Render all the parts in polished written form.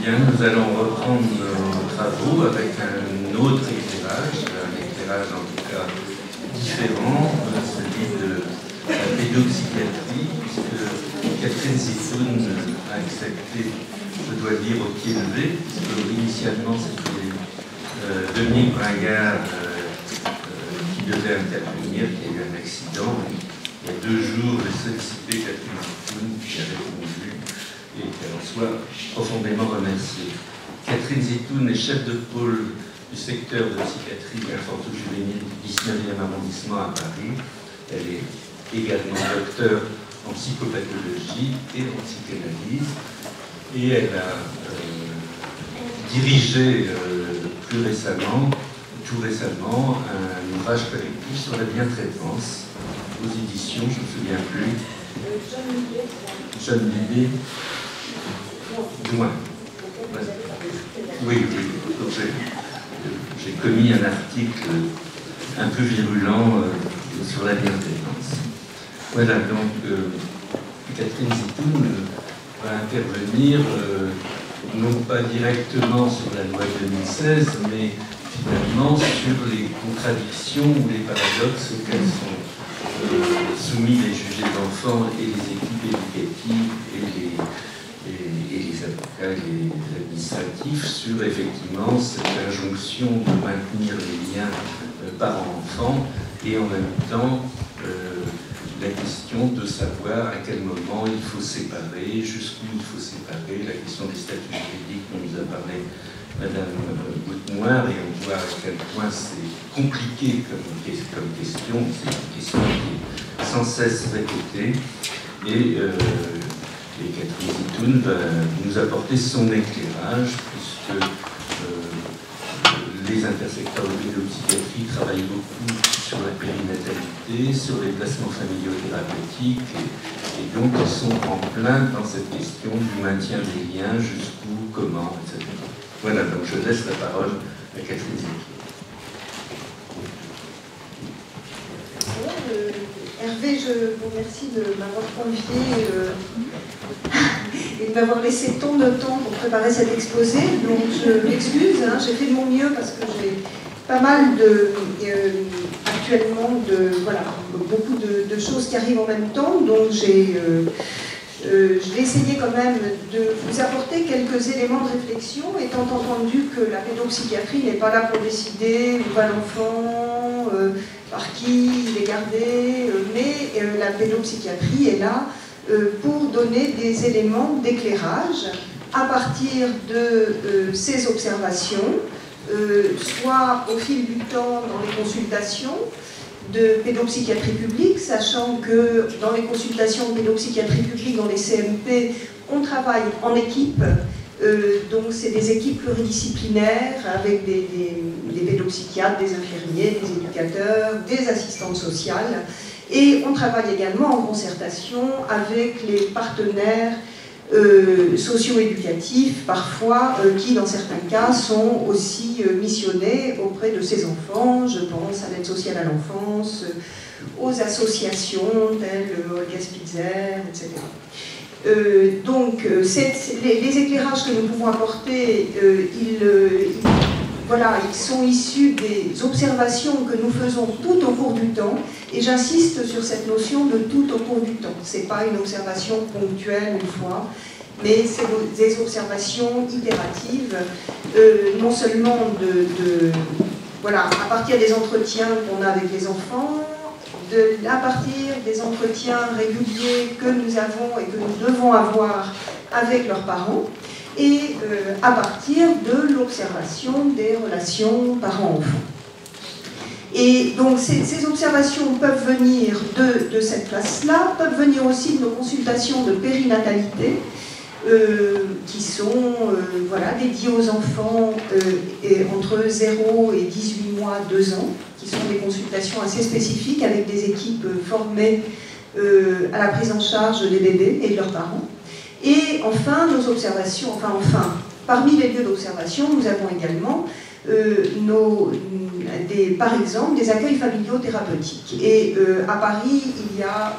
Bien, nous allons reprendre nos travaux avec un autre éclairage, en tout cas différent, celui de la pédopsychiatrie, puisque Catherine Zitoun a accepté, je dois dire, au pied levé, puisque initialement c'était Dominique Bringard qui devait intervenir, qui a eu un accident. Il y a 2 jours, je sollicité Catherine Zitoun qui a répondu et qu'elle en soit profondément remerciée. Catherine Zitoun est chef de pôle du secteur de psychiatrie infanto-juvénile du 19e arrondissement à Paris. Elle est également docteure en psychopathologie et en psychanalyse. Et elle a dirigé tout récemment, un ouvrage collectif sur la bientraitance aux éditions, je ne me souviens plus. John Livet. Joint. Oui. J'ai commis un article un peu virulent sur la bientraitance. Voilà, donc Catherine Zitoun va intervenir non pas directement sur la loi de 2016, mais finalement sur les contradictions ou les paradoxes auxquels sont soumis les jugés d'enfants et les équipes éducatives et les avocats et les administratifs sur effectivement cette injonction de maintenir les liens parents-enfants et en même temps la question de savoir à quel moment il faut séparer, jusqu'où il faut séparer, la question des statuts juridiques dont nous a parlé Madame Boutmoir, et on voit à quel point c'est compliqué comme question, c'est une question qui est sans cesse répétée, et Catherine Zitoun va nous apporter son éclairage, puisque les intersecteurs de pédopsychiatrie travaillent beaucoup sur la périnatalité, sur les placements familiaux thérapeutiques, et donc ils sont en plein dans cette question du maintien des liens, jusqu'où, comment, etc. Voilà, donc je laisse la parole à Catherine Zitoun. Hervé, je vous remercie de m'avoir confié et de m'avoir laissé tant de temps pour préparer cet exposé. Donc je m'excuse, j'ai fait de mon mieux parce que j'ai pas mal actuellement beaucoup de choses qui arrivent en même temps. Donc je vais essayer quand même de vous apporter quelques éléments de réflexion, étant entendu que la pédopsychiatrie n'est pas là pour décider où va l'enfant, par qui il est gardé, mais la pédopsychiatrie est là pour donner des éléments d'éclairage à partir de ces observations, soit au fil du temps dans les consultations de pédopsychiatrie publique, sachant que dans les consultations de pédopsychiatrie publique, dans les CMP, on travaille en équipe, donc c'est des équipes pluridisciplinaires avec des pédopsychiatres, des infirmiers, des éducateurs, des assistantes sociales, et on travaille également en concertation avec les partenaires socio-éducatifs, parfois, qui dans certains cas sont aussi missionnés auprès de ces enfants. Je pense à l'aide sociale à l'enfance, aux associations telles Olga Spitzer, etc. Donc, les éclairages que nous pouvons apporter, ils sont issus des observations que nous faisons tout au cours du temps, et j'insiste sur cette notion de tout au cours du temps. Ce n'est pas une observation ponctuelle une fois, mais c'est des observations itératives, non seulement à partir des entretiens qu'on a avec les enfants, à partir des entretiens réguliers que nous avons et que nous devons avoir avec leurs parents, et à partir de l'observation des relations parents-enfants. Et donc ces observations peuvent venir de cette place-là, peuvent venir aussi de nos consultations de périnatalité, qui sont dédiées aux enfants entre 0 et 18 mois, 2 ans, qui sont des consultations assez spécifiques avec des équipes formées à la prise en charge des bébés et de leurs parents. Et enfin, nos observations, parmi les lieux d'observation, nous avons également par exemple, des accueils familiaux thérapeutiques. Et à Paris, il y a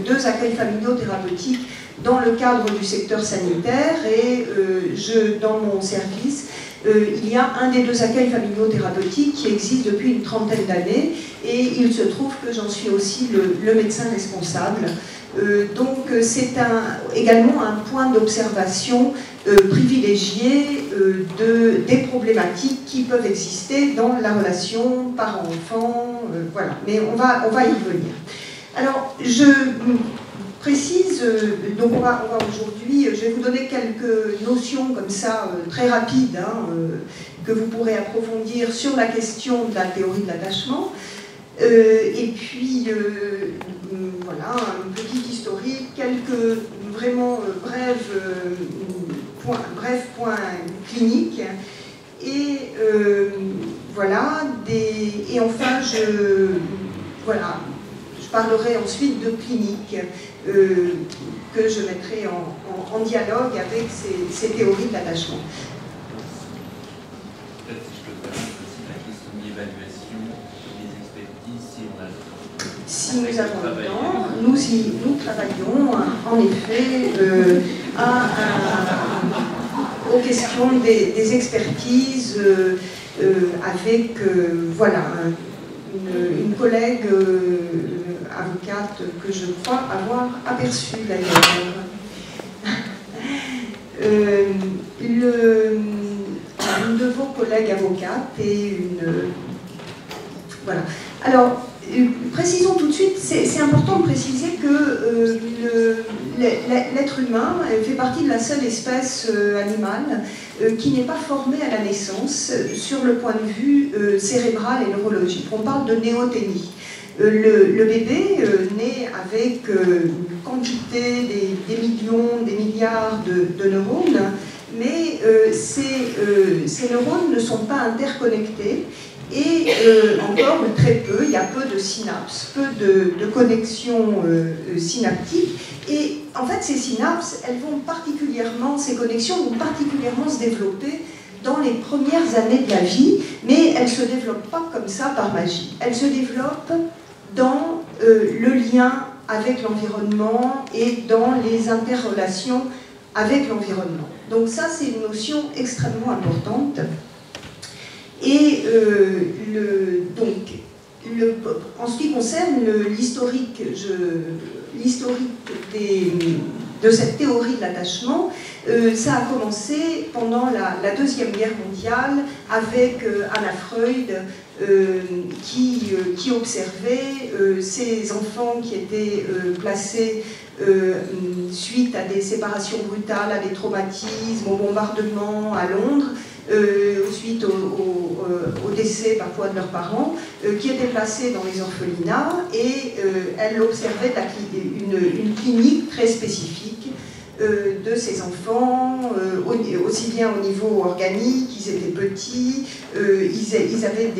2 accueils familiaux thérapeutiques dans le cadre du secteur sanitaire, et dans mon service, il y a un des 2 accueils familiaux thérapeutiques qui existe depuis une trentaine d'années, et il se trouve que j'en suis aussi le médecin responsable. Donc c'est également un point d'observation privilégié des problématiques qui peuvent exister dans la relation parent-enfant, voilà. Mais on va y revenir. Alors, je précise, donc on va aujourd'hui, je vais vous donner quelques notions comme ça, très rapides, hein, que vous pourrez approfondir sur la question de la théorie de l'attachement. Et puis, voilà, un petit historique, quelques vraiment brefs points cliniques. Et voilà, et enfin, je parlerai ensuite de clinique, que je mettrai en dialogue avec ces théories de l'attachement. Peut-être si je peux faire aussi la question d'évaluation des expertises, si on a le temps. Si nous avons le temps, nous travaillons en effet aux questions des expertises avec voilà, une collègue avocate que je crois avoir aperçue d'ailleurs. Une de vos collègues avocates et voilà. Alors, précisons tout de suite, c'est important de préciser que l'être humain fait partie de la seule espèce animale qui n'est pas formée à la naissance sur le point de vue cérébral et neurologique. On parle de néothénie. Le bébé naît avec une quantité, des millions, des milliards de neurones, mais ces neurones ne sont pas interconnectés. Et encore très peu, il y a peu de synapses, peu de connexions synaptiques. Et en fait, ces synapses, ces connexions vont particulièrement se développer dans les premières années de la vie, mais elles ne se développent pas comme ça par magie. Elles se développent dans le lien avec l'environnement et dans les interrelations avec l'environnement. Donc ça, c'est une notion extrêmement importante. Et en ce qui concerne l'historique de cette théorie de l'attachement, ça a commencé pendant la Deuxième Guerre mondiale avec Anna Freud qui observait ces enfants qui étaient placés suite à des séparations brutales, à des traumatismes, au bombardement à Londres, suite au décès parfois de leurs parents, qui étaient placés dans les orphelinats, et elle observait une clinique très spécifique de ces enfants, aussi bien au niveau organique, ils étaient petits, ils avaient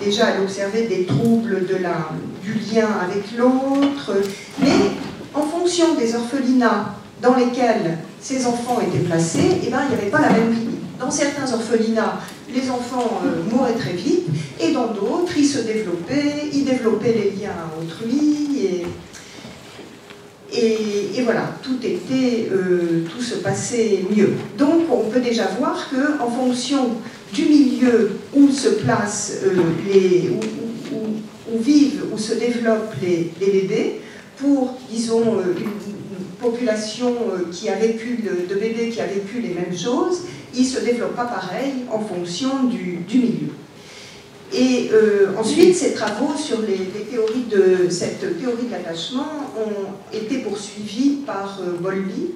déjà, elle observait des troubles du lien avec l'autre, mais en fonction des orphelinats dans lesquels ces enfants étaient placés, eh ben, il n'y avait pas la même clinique. Dans certains orphelinats, les enfants mouraient très vite, et dans d'autres, ils développaient les liens à autrui, et voilà, tout se passait mieux. Donc on peut déjà voir qu'en fonction du milieu où se placent, où vivent, où se développent les bébés, pour, disons, une population de bébés qui a vécu les mêmes choses, ils ne se développent pas pareil en fonction du milieu. Et ensuite, ces travaux sur cette théorie de l'attachement ont été poursuivis par Bowlby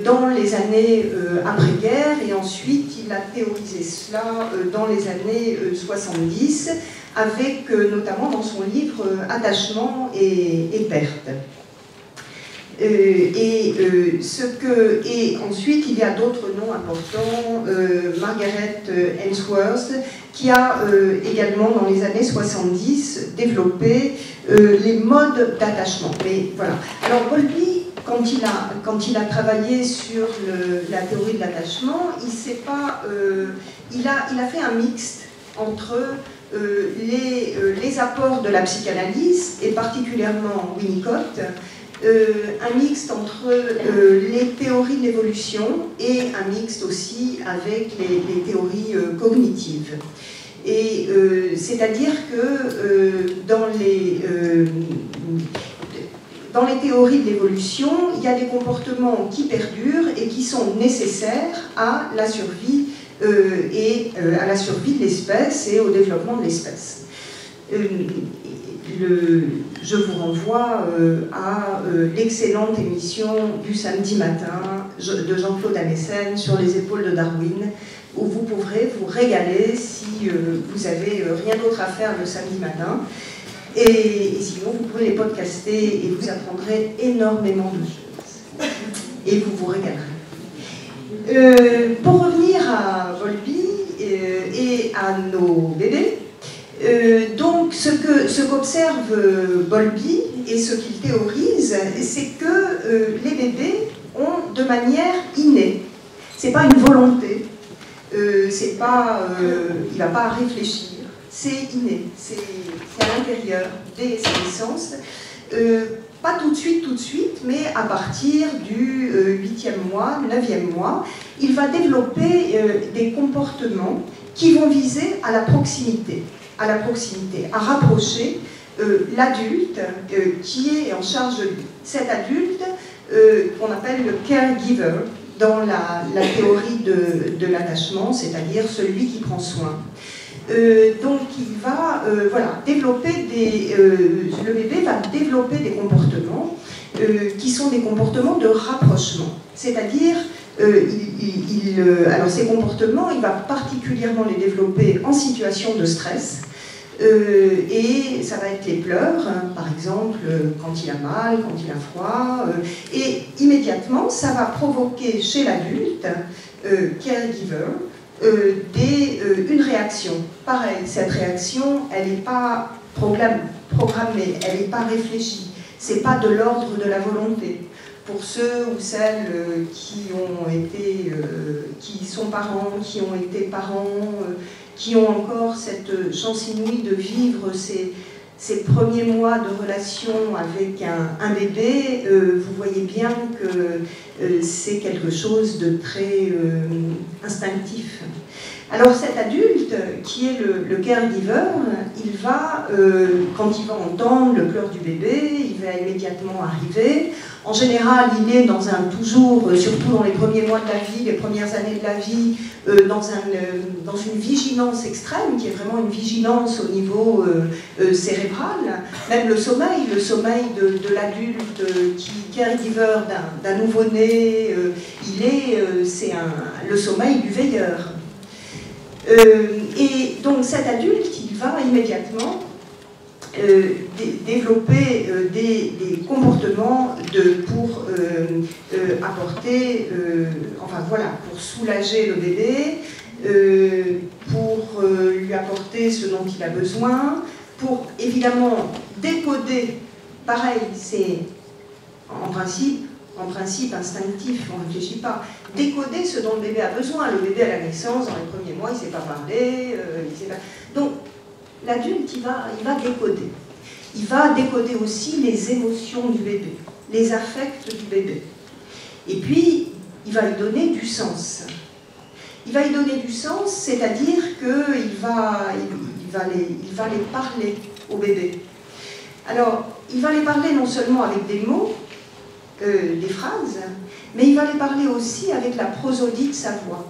dans les années après-guerre, et ensuite il a théorisé cela dans les années 70, avec notamment dans son livre Attachement et perte. Et ensuite, il y a d'autres noms importants, Margaret Ainsworth, qui a également, dans les années 70, développé les modes d'attachement. Mais voilà. Alors, Bowlby, quand quand il a travaillé sur la théorie de l'attachement, il a fait un mixte entre les apports de la psychanalyse, et particulièrement Winnicott, un mixte entre les théories de l'évolution et un mixte aussi avec les théories cognitives. Et c'est-à-dire que dans les théories de l'évolution, il y a des comportements qui perdurent et qui sont nécessaires à la survie à la survie de l'espèce et au développement de l'espèce. Je vous renvoie à l'excellente émission du samedi matin de Jean-Claude Amessen sur les épaules de Darwin, où vous pourrez vous régaler si vous n'avez rien d'autre à faire le samedi matin. Et sinon, vous pouvez les podcaster et vous apprendrez énormément de choses. Et vous vous régalerez. Pour revenir à Bowlby et à nos bébés, donc ce qu'observe Bowlby et ce qu'il théorise, c'est que les bébés ont de manière innée. C'est pas une volonté, c'est pas, il va pas réfléchir. C'est inné, c'est à l'intérieur dès sa naissance, pas tout de suite, mais à partir du 8e mois, 9e mois, il va développer des comportements qui vont viser à la proximité, à rapprocher l'adulte qui est en charge de lui. Cet adulte qu'on appelle le caregiver dans la théorie de l'attachement, c'est-à-dire celui qui prend soin. Donc il va développer le bébé va développer des comportements qui sont des comportements de rapprochement. C'est-à-dire, alors ces comportements, il va particulièrement les développer en situation de stress. Et ça va être les pleurs, par exemple, quand il a mal, quand il a froid. Et immédiatement, ça va provoquer chez l'adulte, caregiver, une réaction. Pareil, cette réaction, elle n'est pas programmée, elle n'est pas réfléchie. C'est pas de l'ordre de la volonté. Pour ceux ou celles qui sont parents, qui ont été parents, qui ont encore cette chance inouïe de vivre ces premiers mois de relation avec un bébé, vous voyez bien que c'est quelque chose de très instinctif. Alors cet adulte, qui est le caregiver, il va, quand il va entendre le pleur du bébé, il va immédiatement arriver. En général, il est surtout dans les premiers mois de la vie, les premières années de la vie, dans une vigilance extrême, qui est vraiment une vigilance au niveau cérébral. Même le sommeil de l'adulte qui caregiver d'un nouveau-né, c'est le sommeil du veilleur. Et donc cet adulte, il va immédiatement développer des comportements pour apporter, pour soulager le bébé, pour lui apporter ce dont il a besoin, pour évidemment décoder, pareil, c'est en principe instinctif, on ne réfléchit pas. Décoder ce dont le bébé a besoin. Le bébé à la naissance, dans les premiers mois, il ne sait pas parler. Donc, l'adulte, il va décoder. Il va décoder aussi les émotions du bébé, les affects du bébé. Et puis, il va lui donner du sens. Il va lui donner du sens, c'est-à-dire qu'il va les parler au bébé. Alors, il va les parler non seulement avec des mots, des phrases, mais il va les parler aussi avec la prosodie de sa voix.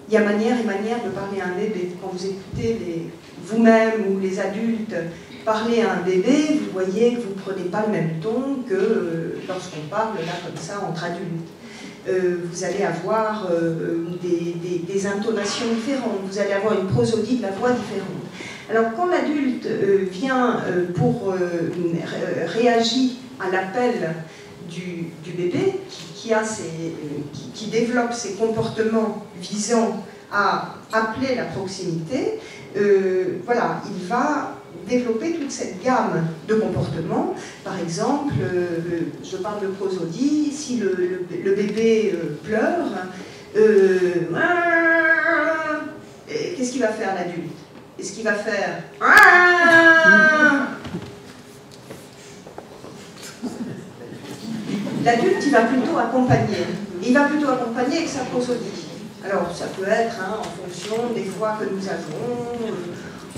Il y a manière et manière de parler à un bébé. Quand vous écoutez vous-même ou les adultes parler à un bébé, vous voyez que vous ne prenez pas le même ton que lorsqu'on parle là comme ça entre adultes. Vous allez avoir des intonations différentes, vous allez avoir une prosodie de la voix différente. Alors quand l'adulte vient réagit à l'appel du bébé, qui développe ses comportements visant à appeler la proximité, il va développer toute cette gamme de comportements. Par exemple, je parle de prosodie, si le bébé pleure, qu'est-ce qu'il va faire l'adulte? Est-ce qu'il va faire l'adulte, il va plutôt accompagner. Il va plutôt accompagner avec sa prosodie. Alors, ça peut être en fonction des fois que nous avons.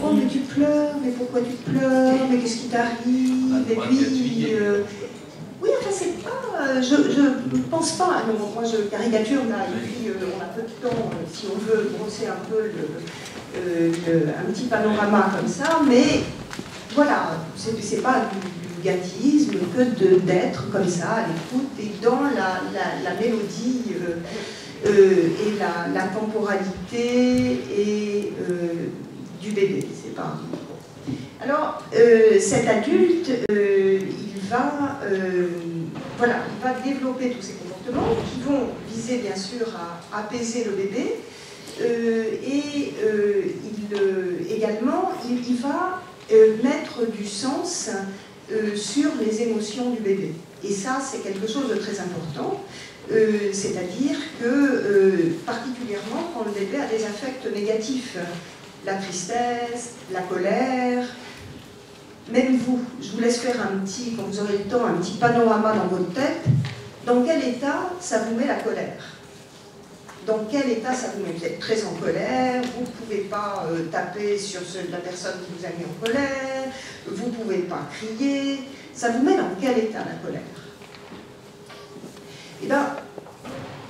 Oh, mais tu pleures, mais pourquoi tu pleures, mais qu'est-ce qui t'arrive? Et puis, oui, enfin, c'est pas. Je ne pense pas. Non, moi, je caricature là, et puis on a peu de temps, si on veut brosser un peu un petit panorama comme ça, mais voilà, c'est pas du gâtisme que d'être comme ça à l'écoute et dans la mélodie et la temporalité et du bébé. C'est pas. Alors, cet adulte, il va développer tous ces comportements qui vont viser bien sûr à apaiser le bébé également il va mettre du sens sur les émotions du bébé. Et ça, c'est quelque chose de très important. C'est-à-dire que, particulièrement quand le bébé a des affects négatifs, la tristesse, la colère, même vous, je vous laisse faire quand vous aurez le temps, un petit panorama dans votre tête. Dans quel état ça vous met la colère? Dans quel état ça vous met? Vous êtes très en colère, vous ne pouvez pas taper sur la personne qui vous a mis en colère, vous ne pouvez pas crier. Ça vous met dans quel état la colère? Eh bien,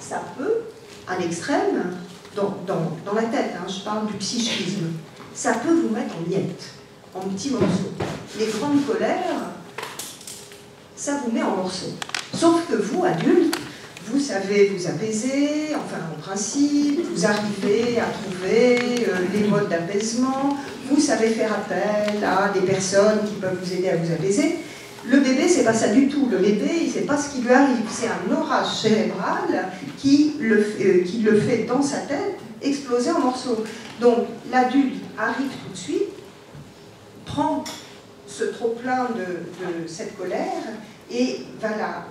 ça peut, à l'extrême, dans la tête, je parle du psychisme, ça peut vous mettre en miettes, en petits morceaux. Les grandes colères, ça vous met en morceaux. Sauf que vous, adultes, vous savez vous apaiser, enfin en principe, vous arrivez à trouver les modes d'apaisement, vous savez faire appel à des personnes qui peuvent vous aider à vous apaiser. Le bébé, c'est pas ça du tout. Le bébé, il sait pas ce qui lui arrive. C'est un orage cérébral qui le fait dans sa tête exploser en morceaux. Donc l'adulte arrive tout de suite, prend ce trop-plein de cette colère et va la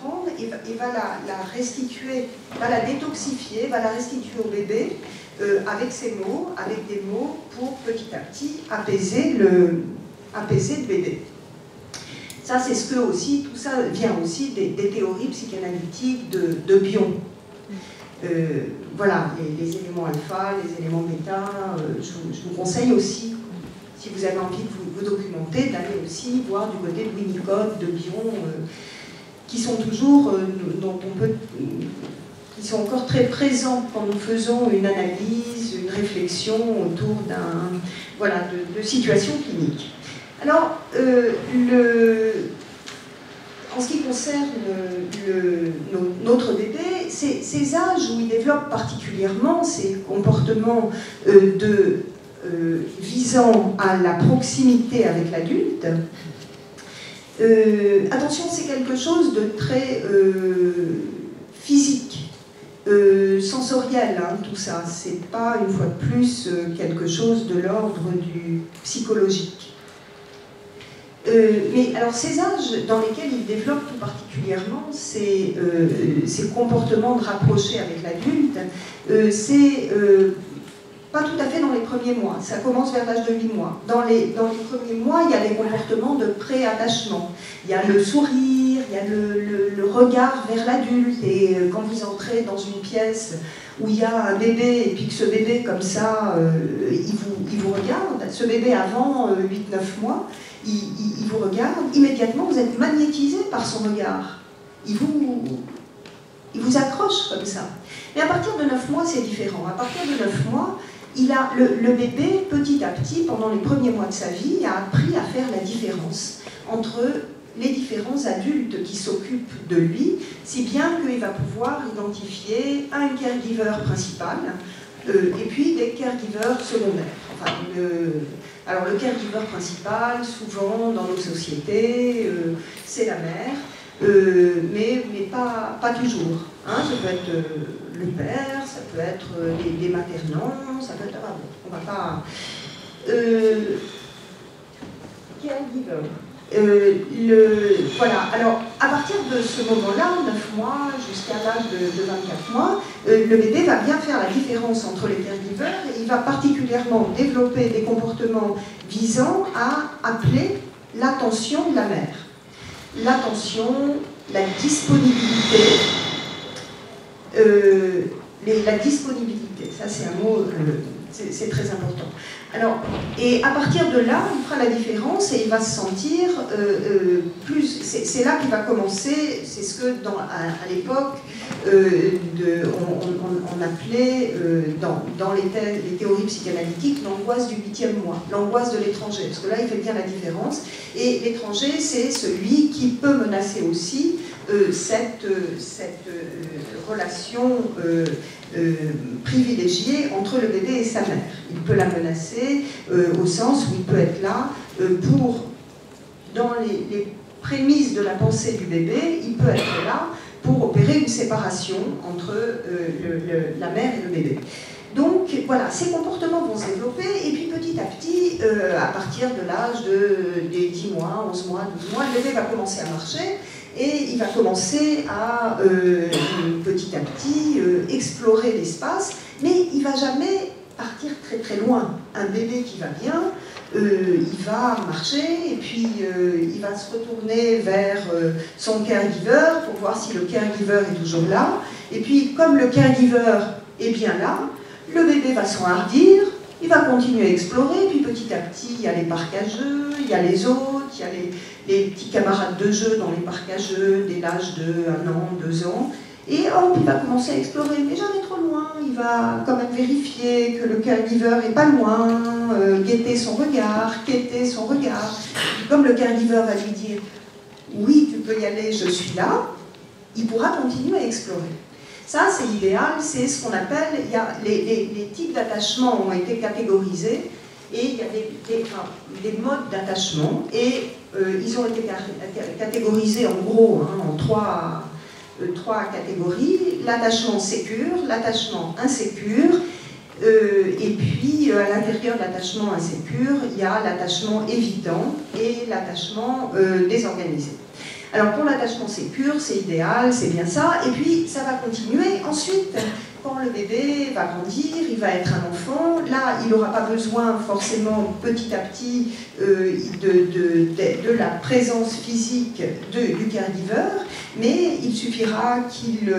prendre et va la restituer, va la détoxifier, va la restituer au bébé avec ses mots, avec des mots pour petit à petit apaiser le bébé. Ça, c'est ce que aussi, tout ça vient aussi des théories psychanalytiques de Bion. Voilà, les éléments alpha, les éléments bêta, je vous conseille aussi, si vous avez envie de vous documenter, d'aller aussi voir du côté de Winnicott, de Bion, qui sont toujours, qui sont encore très présents quand nous faisons une analyse, une réflexion autour de situations cliniques. Alors, en ce qui concerne notre bébé, ces âges où il développe particulièrement ces comportements visant à la proximité avec l'adulte, attention, c'est quelque chose de très physique, sensoriel, tout ça. C'est pas, une fois de plus, quelque chose de l'ordre du psychologique. Mais alors ces âges dans lesquels il développe tout particulièrement ces comportements de rapprocher avec l'adulte, c'est pas tout à fait dans les premiers mois, ça commence vers l'âge de 8 mois. Dans les premiers mois, il y a les comportements de pré-attachement, il y a le sourire, il y a le regard vers l'adulte, et quand vous entrez dans une pièce où il y a un bébé, et puis que ce bébé comme ça, il vous regarde, ce bébé avant 8-9 mois, il vous regarde, immédiatement vous êtes magnétisé par son regard. Il vous accroche comme ça. Mais à partir de 9 mois, c'est différent. À partir de 9 mois, le bébé, petit à petit, pendant les premiers mois de sa vie, a appris à faire la différence entre les différents adultes qui s'occupent de lui, si bien qu'il va pouvoir identifier un caregiver principal et puis des caregivers secondaires. Enfin, alors le caregiver principal, souvent dans nos sociétés, c'est la mère, mais pas toujours. Ça peut être le père, ça peut être les maternants, ça peut être... on va pas... caregiver. Voilà, alors à partir de ce moment-là, 9 mois jusqu'à l'âge de 24 mois, le bébé va bien faire la différence entre les caregivers et il va particulièrement développer des comportements visant à appeler l'attention de la mère. L'attention, la disponibilité, la disponibilité, ça c'est un mot, c'est très important. Alors, et à partir de là, il fera la différence et il va se sentir plus. C'est là qu'il va commencer, c'est ce que à l'époque on appelait dans les théories psychanalytiques l'angoisse du 8e mois, l'angoisse de l'étranger, parce que là il fait bien la différence. Et l'étranger, c'est celui qui peut menacer aussi cette relation privilégiée entre le bébé et sa mère. Il peut la menacer au sens où il peut être là pour, dans les prémices de la pensée du bébé, il peut être là pour opérer une séparation entre la mère et le bébé. Donc voilà, ces comportements vont se développer et puis petit à petit, à partir de l'âge des 10 mois, 11 mois, 12 mois, le bébé va commencer à marcher et il va commencer à petit à petit explorer l'espace, mais il ne va jamais partir très très loin. Un bébé qui va bien, il va marcher et puis il va se retourner vers son caregiver pour voir si le caregiver est toujours là. Et puis comme le caregiver est bien là, le bébé va s'enhardir, il va continuer à explorer, puis petit à petit, il y a les parcs à jeux, il y a les autres, il y a les petits camarades de jeu dans les parcs à jeux dès l'âge de 1 an, 2 ans. Et hop, il va commencer à explorer, mais jamais trop loin, il va quand même vérifier que le caregiver n'est pas loin, guetter son regard, quêter son regard. Et comme le caregiver va lui dire « oui, tu peux y aller, je suis là », il pourra continuer à explorer. Ça, c'est l'idéal, c'est ce qu'on appelle, il y a les types d'attachement ont été catégorisés, et il y a des modes d'attachement, et ils ont été catégorisés en gros en trois catégories: l'attachement sécure, l'attachement insécure, et puis à l'intérieur de l'attachement insécure, il y a l'attachement évitant et l'attachement désorganisé. Alors pour l'attachement sécure, c'est idéal, c'est bien ça, et puis ça va continuer ensuite. Quand le bébé va grandir, il va être un enfant, là il n'aura pas besoin forcément petit à petit de la présence physique du caregiver, mais il suffira qu'il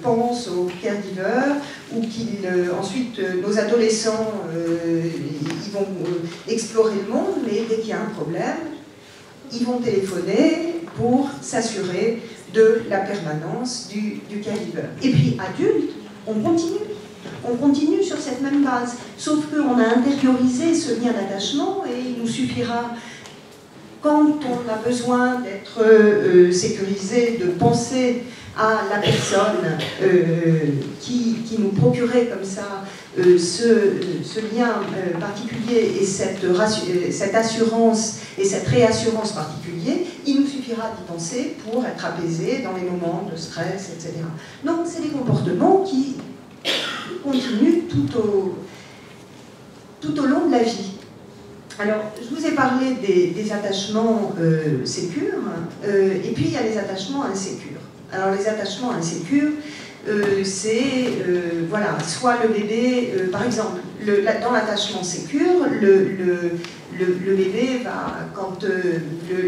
pense au caregiver ou qu'il ensuite nos adolescents ils vont explorer le monde, mais dès qu'il y a un problème, ils vont téléphoner pour s'assurer de la permanence du caregiver. Et puis adulte, on continue sur cette même base, sauf qu'on a intériorisé ce lien d'attachement et il nous suffira, quand on a besoin d'être sécurisé, de penser à la personne qui nous procurait comme ça ce lien particulier et cette assurance et cette réassurance particulière, il nous suffira d'y penser pour être apaisé dans les moments de stress, etc. Donc c'est des comportements qui continuent tout au long de la vie. Alors, je vous ai parlé des attachements sécures, et puis il y a les attachements insécures. Alors les attachements insécures, c'est, voilà, soit le bébé, par exemple, dans l'attachement sécure, le bébé va, quand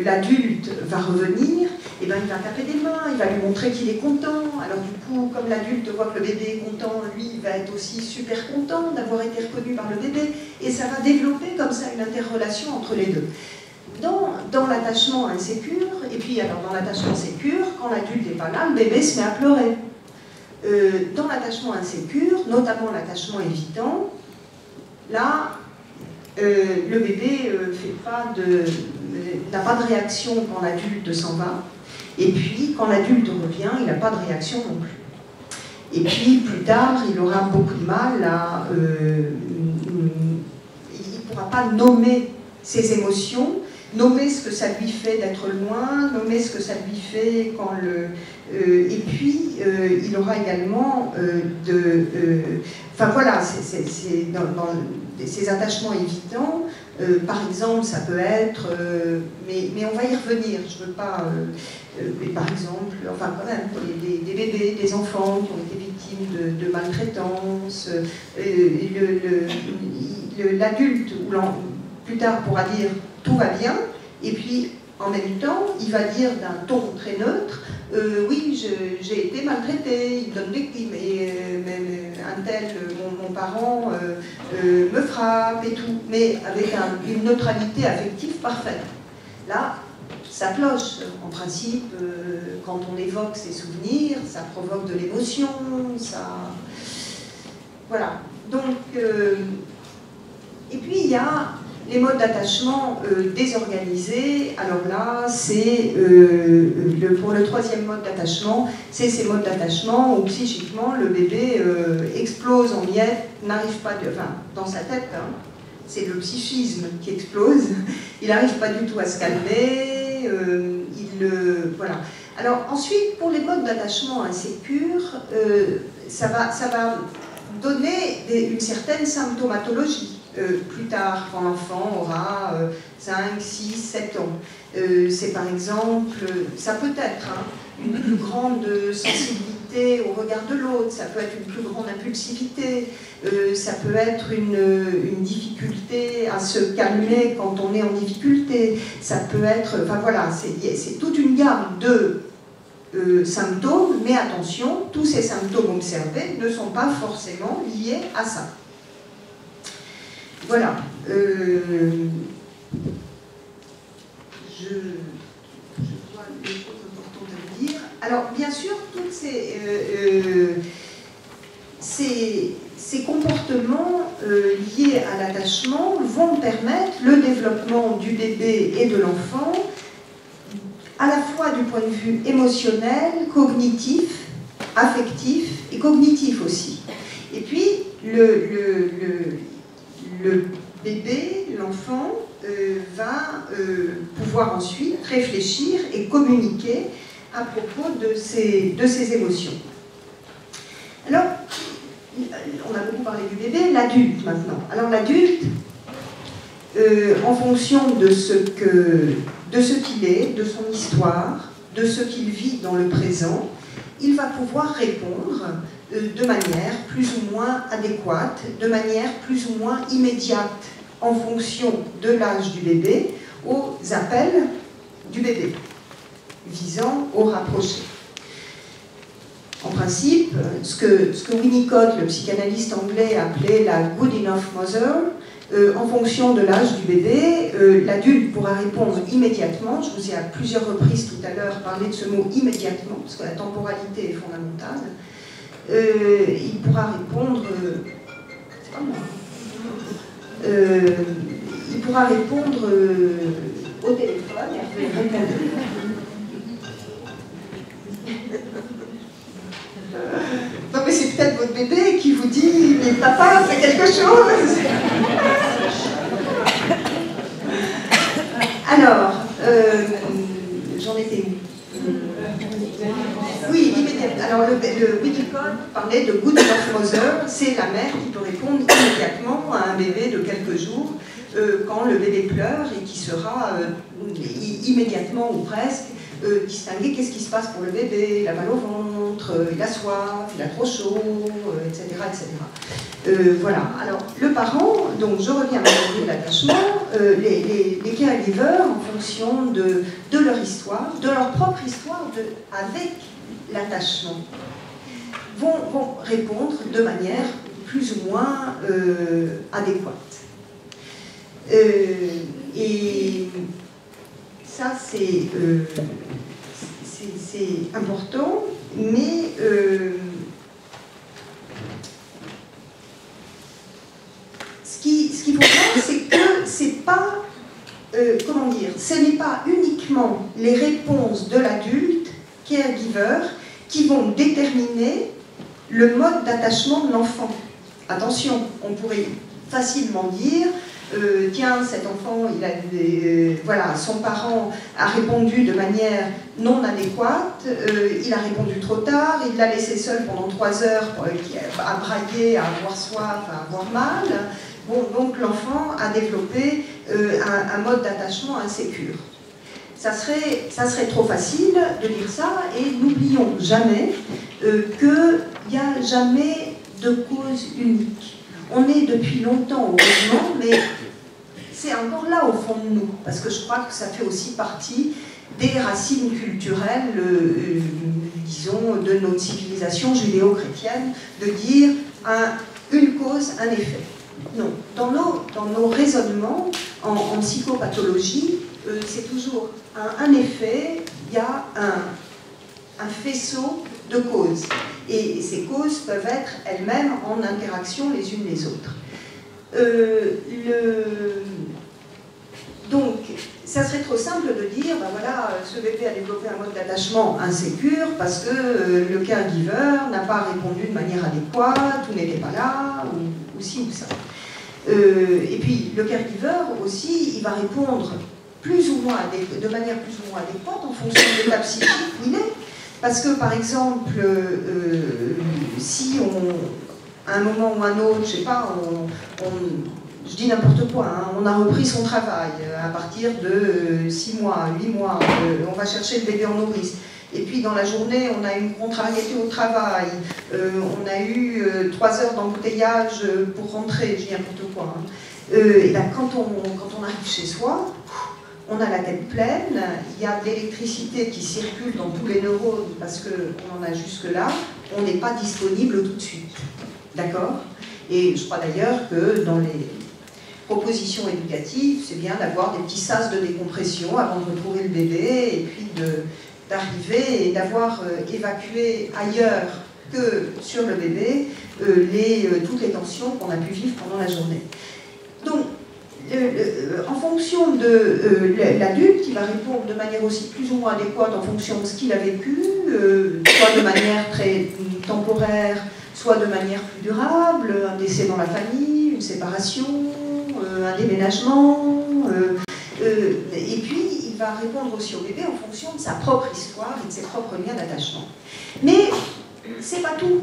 l'adulte va revenir, eh ben, il va taper des mains, il va lui montrer qu'il est content. Alors du coup, comme l'adulte voit que le bébé est content, lui, il va être aussi super content d'avoir été reconnu par le bébé, et ça va développer comme ça une interrelation entre les deux. Dans l'attachement insécure, et puis alors dans l'attachement sécure, quand l'adulte n'est pas là, le bébé se met à pleurer. Dans l'attachement insécure, notamment l'attachement évitant, là, le bébé n'a pas de réaction quand l'adulte s'en va, et puis quand l'adulte revient, il n'a pas de réaction non plus. Et puis plus tard, il aura beaucoup de mal à... il ne pourra pas nommer ses émotions, nommer ce que ça lui fait d'être loin, nommer ce que ça lui fait quand le... et puis, il aura également enfin voilà, c'est dans ces attachements évidents. Par exemple, ça peut être... mais on va y revenir, je ne veux pas... mais par exemple, enfin quand même, des bébés, des enfants qui ont été victimes de maltraitance, l'adulte, ou plus tard pourra dire tout va bien, et puis en même temps, il va dire d'un ton très neutre, oui, j'ai été maltraité, il donne des cris, mais un tel, mon parent me frappe et tout, mais avec une neutralité affective parfaite. Là, ça cloche. En principe, quand on évoque ses souvenirs, ça provoque de l'émotion, ça... Voilà. Donc, et puis il y a les modes d'attachement désorganisés. Alors là, c'est pour le troisième mode d'attachement, c'est ces modes d'attachement où psychiquement le bébé explose en miettes, n'arrive pas, enfin, dans sa tête, hein, c'est le psychisme qui explose. Il n'arrive pas du tout à se calmer. Voilà. Alors ensuite, pour les modes d'attachement insécures, ça va donner une certaine symptomatologie. Plus tard, quand l'enfant aura 5, 6, 7 ans. C'est par exemple, ça peut être une plus grande sensibilité au regard de l'autre, ça peut être une plus grande impulsivité, ça peut être une difficulté à se calmer quand on est en difficulté, ça peut être, enfin voilà, c'est toute une gamme de symptômes, mais attention, tous ces symptômes observés ne sont pas forcément liés à ça. Voilà. Je vois des choses importantes à vous dire. Alors, bien sûr, tous ces comportements liés à l'attachement vont permettre le développement du bébé et de l'enfant, à la fois du point de vue émotionnel, cognitif, affectif et cognitif aussi. Et puis, le bébé, l'enfant, va pouvoir ensuite réfléchir et communiquer à propos de ses émotions. Alors, on a beaucoup parlé du bébé, l'adulte maintenant. Alors l'adulte, en fonction de ce qu'il est, de son histoire, de ce qu'il vit dans le présent, il va pouvoir répondre de manière plus ou moins adéquate, de manière plus ou moins immédiate, en fonction de l'âge du bébé, aux appels du bébé, visant au rapprocher. En principe, ce que Winnicott, le psychanalyste anglais, appelait la good enough mother, en fonction de l'âge du bébé, l'adulte pourra répondre immédiatement. Je vous ai à plusieurs reprises tout à l'heure parlé de ce mot immédiatement, parce que la temporalité est fondamentale. Il pourra répondre, c'est pas moi, il pourra répondre au téléphone, non mais c'est peut-être votre bébé qui vous dit mais papa fais quelque chose. Alors j'en étais où? Oui, immédiatement. Alors le Winnicott parlait de good enough mother, c'est la mère qui peut répondre immédiatement à un bébé de quelques jours quand le bébé pleure et qui sera immédiatement ou presque distinguer qu'est-ce qui se passe pour le bébé, il a mal au ventre, il a soif, il a trop chaud, etc. etc. Voilà. Alors, le parent, donc je reviens à de l'attachement, les caregivers, en fonction de leur histoire, de leur propre histoire avec l'attachement, vont répondre de manière plus ou moins adéquate. Et ça, c'est important, mais ce qu'il faut voir, c'est que c'est pas, comment dire, ce n'est pas uniquement les réponses de l'adulte, caregiver, qui vont déterminer le mode d'attachement de l'enfant. Attention, on pourrait facilement dire tiens, cet enfant, il a voilà, son parent a répondu de manière non adéquate, il a répondu trop tard, il l'a laissé seul pendant 3 heures à brailler, à avoir soif, à avoir mal. Bon, donc l'enfant a développé un mode d'attachement insécure. Ça serait trop facile de dire ça, et n'oublions jamais qu'il n'y a jamais de cause unique. On est depuis longtemps au mouvement, mais c'est encore là au fond de nous, parce que je crois que ça fait aussi partie des racines culturelles, disons, de notre civilisation judéo-chrétienne, de dire une cause, un effet. Non, dans nos raisonnements en psychopathologie, c'est toujours un effet, il y a un faisceau de causes. Et ces causes peuvent être elles-mêmes en interaction les unes les autres. Donc, ça serait trop simple de dire, ben voilà, ce bébé a développé un mode d'attachement insécure parce que le caregiver n'a pas répondu de manière adéquate, ou n'était pas là, ou ci ou ça. Et puis, le caregiver aussi, il va répondre de manière plus ou moins adéquate en fonction de l'état psychique où il est. Parce que, par exemple, si à un moment ou un autre, je sais pas, je dis n'importe quoi, hein, on a repris son travail à partir de 6 mois, 8 mois, on va chercher le bébé en nourrice. Et puis dans la journée, on a eu une contrariété au travail, on a eu 3 heures d'embouteillage pour rentrer, je dis n'importe quoi. Hein. Et ben, quand on arrive chez soi, on a la tête pleine, il y a de l'électricité qui circule dans tous les neurones parce qu'on en a jusque-là, on n'est pas disponible tout de suite. D'accord? Et je crois d'ailleurs que dans les propositions éducatives, c'est bien d'avoir des petits sas de décompression avant de retrouver le bébé et puis d'arriver et d'avoir évacué ailleurs que sur le bébé toutes les tensions qu'on a pu vivre pendant la journée. Donc, en fonction de l'adulte, il va répondre de manière aussi plus ou moins adéquate en fonction de ce qu'il a vécu, soit de manière très temporaire, soit de manière plus durable, un décès dans la famille, une séparation, un déménagement, et puis il va répondre aussi au bébé en fonction de sa propre histoire et de ses propres liens d'attachement. Mais c'est pas tout,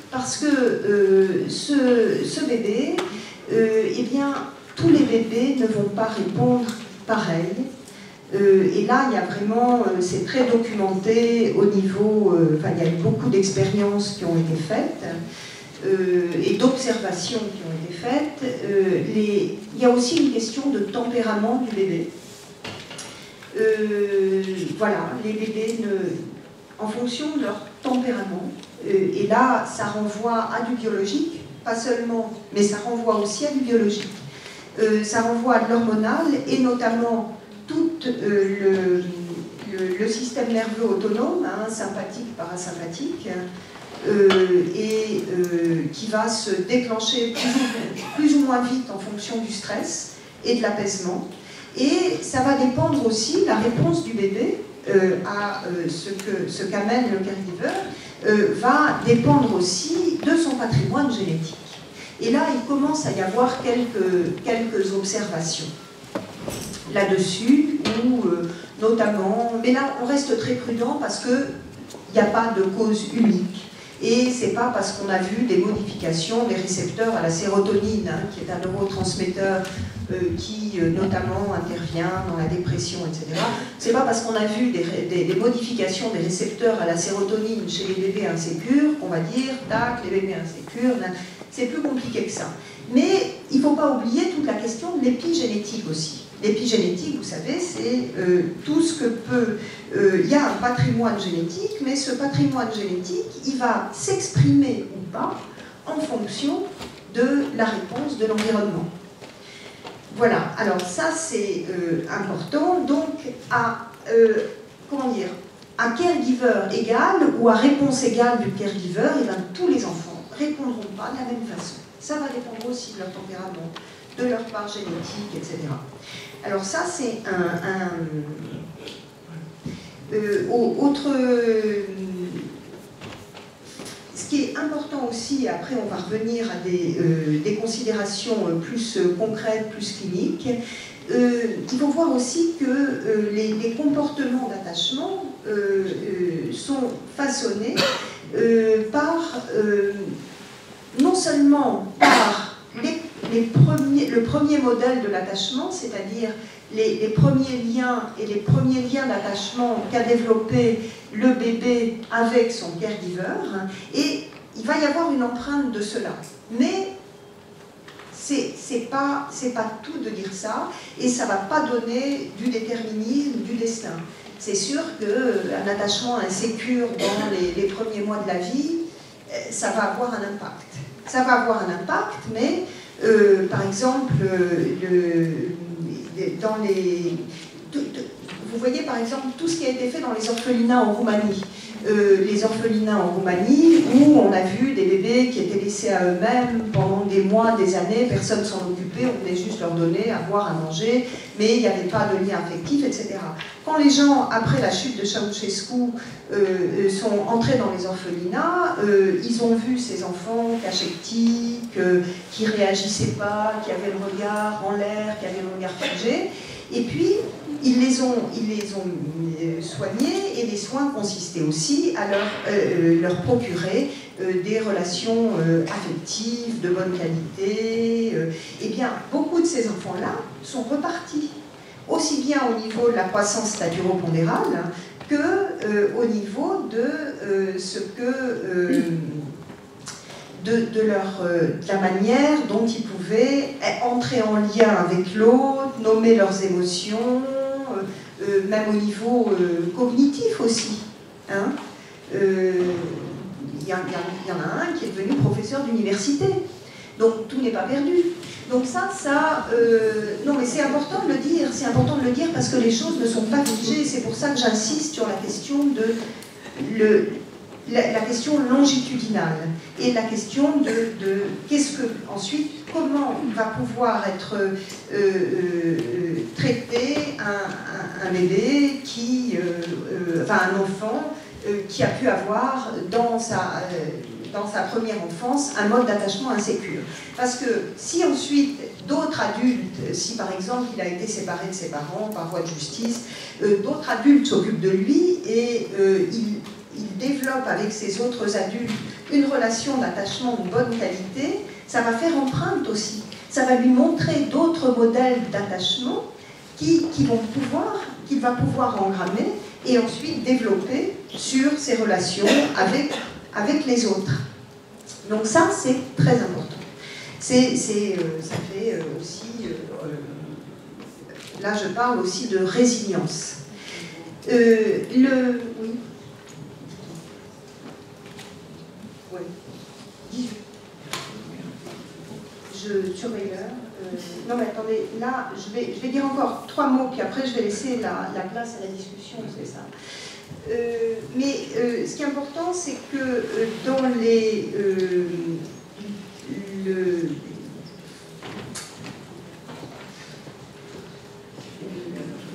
parce que ce bébé, eh bien, tous les bébés ne vont pas répondre pareil. Et là, il y a vraiment, c'est très documenté au niveau, enfin, il y a eu beaucoup d'expériences qui ont été faites et d'observations qui ont été faites. Il y a aussi une question de tempérament du bébé. Voilà, les bébés, en fonction de leur tempérament, et là, ça renvoie à du biologique, pas seulement, mais ça renvoie aussi à du biologique. Ça renvoie à de l'hormonal et notamment tout le système nerveux autonome, hein, sympathique, parasympathique, et qui va se déclencher plus ou moins vite en fonction du stress et de l'apaisement. Et ça va dépendre aussi, la réponse du bébé à ce qu'amène le caregiver va dépendre aussi de son patrimoine génétique. Et là, il commence à y avoir quelques observations là-dessus, où notamment, mais là on reste très prudent parce qu'il n'y a pas de cause unique. Et c'est pas parce qu'on a vu des modifications des récepteurs à la sérotonine, hein, qui est un neurotransmetteur qui notamment intervient dans la dépression, etc. C'est pas parce qu'on a vu des modifications des récepteurs à la sérotonine chez les bébés insécures qu'on va dire, tac, les bébés insécures, c'est plus compliqué que ça. Mais il ne faut pas oublier toute la question de l'épigénétique aussi. L'épigénétique, vous savez, c'est tout ce que peut... Il y a un patrimoine génétique, mais ce patrimoine génétique, il va s'exprimer ou pas en fonction de la réponse de l'environnement. Voilà, alors ça c'est important. Donc, comment dire, à caregiver égal ou à réponse égale du caregiver, et bien, tous les enfants ne répondront pas de la même façon. Ça va dépendre aussi de leur tempérament, de leur part génétique, etc. Alors ça, c'est qui est important aussi, après on va revenir à des considérations plus concrètes, plus cliniques, il faut voir aussi que les comportements d'attachement sont façonnés par, non seulement par le premier modèle de l'attachement, c'est-à-dire les premiers liens et les premiers liens d'attachement qu'a développé le bébé avec son caregiver, et il va y avoir une empreinte de cela. Mais c'est pas tout de dire ça, et ça ne va pas donner du déterminisme, du destin. C'est sûr qu'un attachement insécure dans les premiers mois de la vie, ça va avoir un impact. Ça va avoir un impact, mais par exemple, vous voyez par exemple tout ce qui a été fait dans les orphelinats en Roumanie. Les orphelinats en Roumanie, où on a vu des bébés qui étaient laissés à eux-mêmes pendant des mois, des années, personne ne s'en occupait, on voulait juste leur donner à boire, à manger, mais il n'y avait pas de lien affectif, etc. Quand les gens, après la chute de Ceausescu, sont entrés dans les orphelinats, ils ont vu ces enfants cachectiques, qui ne réagissaient pas, qui avaient le regard en l'air, qui avaient le regard figé, et puis ils les ont soignés, et les soins consistaient aussi à leur procurer des relations affectives de bonne qualité. Eh bien, beaucoup de ces enfants-là sont repartis, aussi bien au niveau de la croissance staturopondérale que au niveau de ce que de la manière dont ils pouvaient entrer en lien avec l'autre, nommer leurs émotions, même au niveau cognitif aussi. Hein. Y en a un qui est devenu professeur d'université. Donc tout n'est pas perdu. Donc non mais c'est important de le dire, parce que les choses ne sont pas figées. C'est pour ça que j'insiste sur la question la question longitudinale et la question de qu'est-ce que ensuite, comment va pouvoir être traité un bébé un enfant qui a pu avoir dans sa première enfance un mode d'attachement insécure. Parce que si ensuite d'autres adultes, si par exemple il a été séparé de ses parents par voie de justice, d'autres adultes s'occupent de lui et il développe avec ces autres adultes une relation d'attachement de bonne qualité, ça va faire empreinte aussi. Ça va lui montrer d'autres modèles d'attachement qu'il va pouvoir engrammer et ensuite développer sur ses relations avec les autres. Donc ça, c'est très important. Ça fait aussi... là, je parle aussi de résilience. Oui. Ouais. 18. Je surveille l'heure. Non mais attendez, là, je vais dire encore 3 mots, puis après je vais laisser la place à la discussion, c'est ça. Ce qui est important, c'est que dans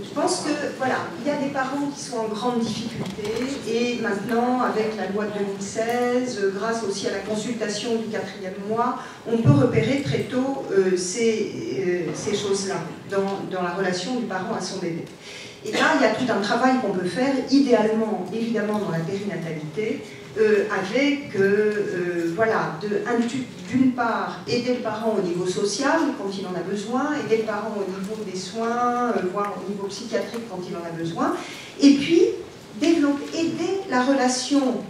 je pense que, voilà, il y a des parents qui sont en grande difficulté, et maintenant, avec la loi de 2016, grâce aussi à la consultation du 4e mois, on peut repérer très tôt ces choses-là dans la relation du parent à son bébé. Et là, il y a tout un travail qu'on peut faire, idéalement, évidemment, dans la périnatalité, avec, voilà, d'une part, aider le parent au niveau social, quand il en a besoin, aider le parent au niveau des soins, voire au niveau psychiatrique quand il en a besoin, et puis, aider la relation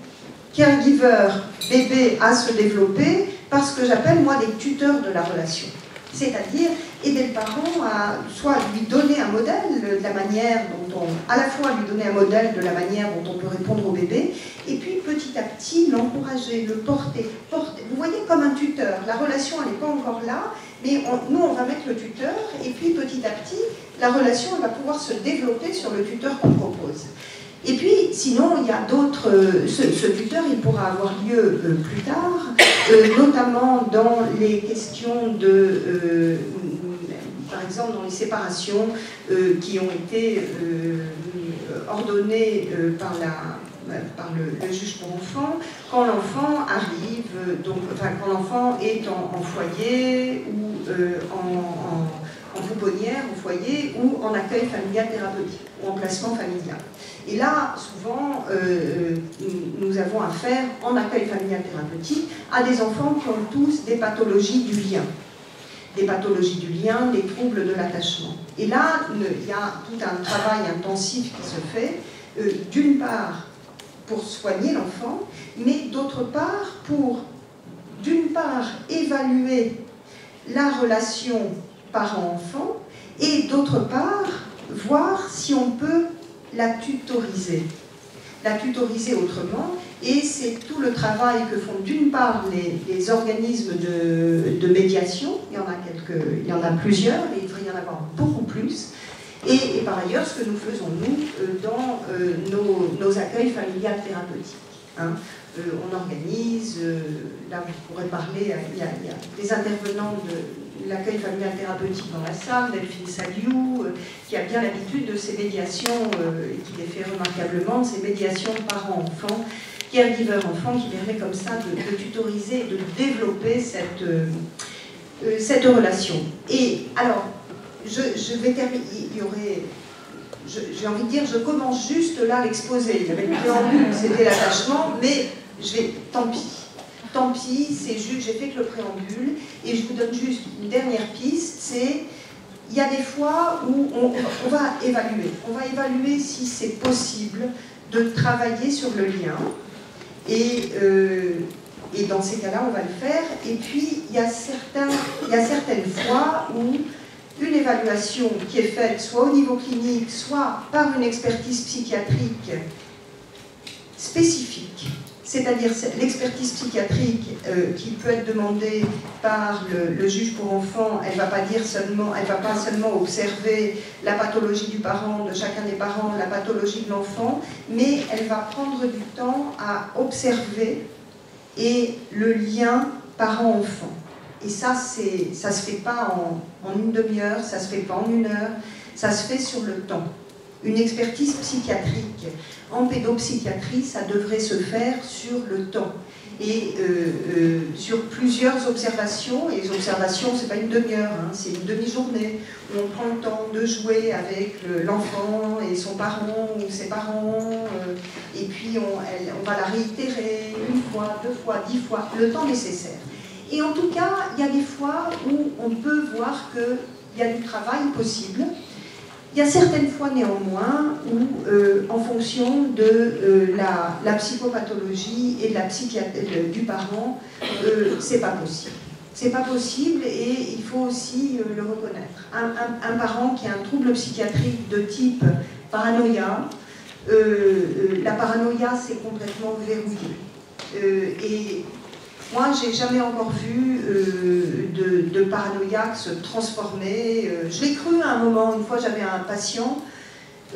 caregiver-bébé à se développer par ce que j'appelle, moi, des tuteurs de la relation. C'est-à-dire aider le parent à soit lui donner un modèle de la manière dont à la fois lui donner un modèle de la manière dont on peut répondre au bébé, et puis petit à petit l'encourager, le porter. Vous voyez, comme un tuteur, la relation elle n'est pas encore là, mais nous on va mettre le tuteur, et puis petit à petit la relation elle va pouvoir se développer sur le tuteur qu'on propose. Et puis, sinon, il y a d'autres... Ce tuteur, il pourra avoir lieu plus tard, notamment dans les questions de... par exemple, dans les séparations qui ont été ordonnées par le juge pour enfants, quand l'enfant arrive quand l'enfant est en foyer ou en pouponnière au foyer ou en accueil familial thérapeutique ou en placement familial. Et là, souvent, nous avons affaire en accueil familial thérapeutique à des enfants qui ont tous des pathologies du lien. Des pathologies du lien, des troubles de l'attachement. Et là, il y a tout un travail intensif qui se fait, d'une part pour soigner l'enfant, mais d'autre part pour, d'une part, évaluer la relation parent-enfant, et d'autre part, voir si on peut la tutoriser. La tutoriser autrement, et c'est tout le travail que font d'une part les organismes de médiation, il y en a plusieurs, et il devrait y en avoir beaucoup plus, et par ailleurs ce que nous faisons nous dans nos accueils familiales thérapeutiques. Hein. On organise, là vous pourrez parler, il y a des intervenants de l'accueil familial thérapeutique dans la salle, Delphine Saliou, qui a bien l'habitude de ces médiations, et qui les fait remarquablement, ces médiations parents-enfants, caregiver-enfants, qui permet comme ça de tutoriser et de développer cette relation. Et alors, je vais terminer, j'ai envie de dire, je commence juste là l'exposé, il y avait le préambule, c'était l'attachement, mais tant pis. Tant pis, c'est juste, j'ai fait que le préambule, et je vous donne juste une dernière piste, c'est, il y a des fois où on va évaluer. On va évaluer si c'est possible de travailler sur le lien, et dans ces cas-là, on va le faire. Et puis, il y a certaines fois où une évaluation qui est faite soit au niveau clinique, soit par une expertise psychiatrique spécifique, c'est-à-dire l'expertise psychiatrique qui peut être demandée par le juge pour enfants, elle va pas seulement observer la pathologie du parent, de chacun des parents, la pathologie de l'enfant, mais elle va prendre du temps à observer et le lien parent-enfant. Et ça se fait pas en une demi-heure, ça se fait pas en une heure, ça se fait sur le temps. Une expertise psychiatrique en pédopsychiatrie, ça devrait se faire sur le temps et sur plusieurs observations. Et les observations, c'est pas une demi-heure, hein, c'est une demi-journée où on prend le temps de jouer avec l'enfant et son parent ou ses parents, et puis on va la réitérer une fois, 2 fois, 10 fois, le temps nécessaire. Et en tout cas, il y a des fois où on peut voir qu'il y a du travail possible. Il y a certaines fois néanmoins où, en fonction de la psychopathologie et de la psychiatrie du parent, c'est pas possible. C'est pas possible et il faut aussi le reconnaître. Un parent qui a un trouble psychiatrique de type paranoïa, la paranoïa c'est complètement verrouillé. Et moi, j'ai jamais encore vu de paranoïaque se transformer. Je l'ai cru à un moment, une fois j'avais un patient,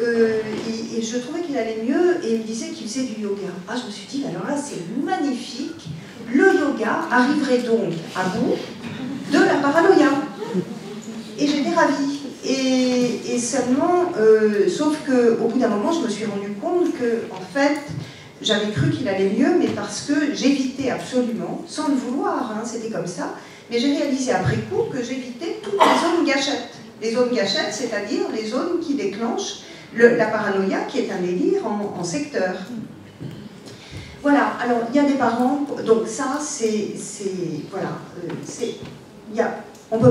et je trouvais qu'il allait mieux, et il me disait qu'il faisait du yoga. Ah, je me suis dit, alors là, c'est magnifique. Le yoga arriverait donc à bout de la paranoïa. Et j'étais ravie. Et seulement, sauf qu'au bout d'un moment, je me suis rendu compte que, en fait, j'avais cru qu'il allait mieux, mais parce que j'évitais absolument, sans le vouloir, hein, c'était comme ça, mais j'ai réalisé après coup que j'évitais toutes les zones gâchettes. Les zones gâchettes, c'est-à-dire les zones qui déclenchent la paranoïa, qui est un délire en secteur. Voilà, alors il y a des parents, donc ça, voilà, on ne